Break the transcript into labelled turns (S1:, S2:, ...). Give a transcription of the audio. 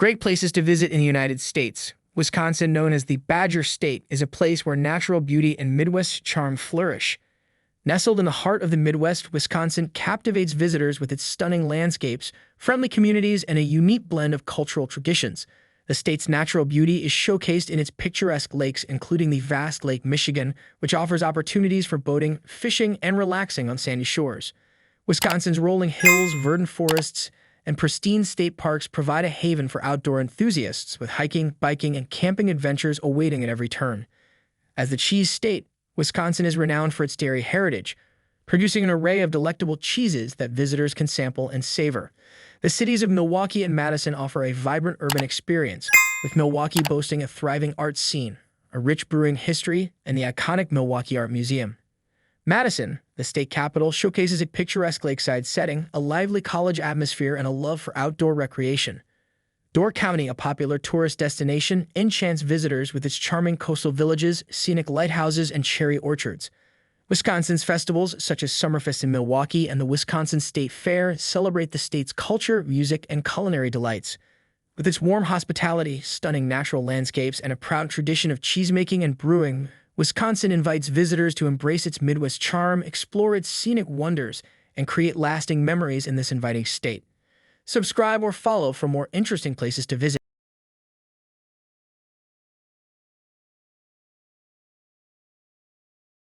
S1: Great places to visit in the United States. Wisconsin, known as the Badger State, is a place where natural beauty and Midwest charm flourish. Nestled in the heart of the Midwest, Wisconsin captivates visitors with its stunning landscapes, friendly communities, and a unique blend of cultural traditions. The state's natural beauty is showcased in its picturesque lakes, including the vast Lake Michigan, which offers opportunities for boating, fishing, and relaxing on sandy shores. Wisconsin's rolling hills, verdant forests, and pristine state parks provide a haven for outdoor enthusiasts, with hiking, biking, and camping adventures awaiting at every turn. As the cheese state, Wisconsin is renowned for its dairy heritage, producing an array of delectable cheeses that visitors can sample and savor. The cities of Milwaukee and Madison offer a vibrant urban experience, with Milwaukee boasting a thriving art scene, a rich brewing history, and the iconic Milwaukee Art Museum. Madison, the state capital, showcases a picturesque lakeside setting, a lively college atmosphere, and a love for outdoor recreation. Door County, a popular tourist destination, enchants visitors with its charming coastal villages, scenic lighthouses, and cherry orchards. Wisconsin's festivals, such as Summerfest in Milwaukee and the Wisconsin State Fair, celebrate the state's culture, music, and culinary delights. With its warm hospitality, stunning natural landscapes, and a proud tradition of cheesemaking and brewing, Wisconsin invites visitors to embrace its Midwest charm, explore its scenic wonders, and create lasting memories in this inviting state. Subscribe or follow for more interesting places to visit.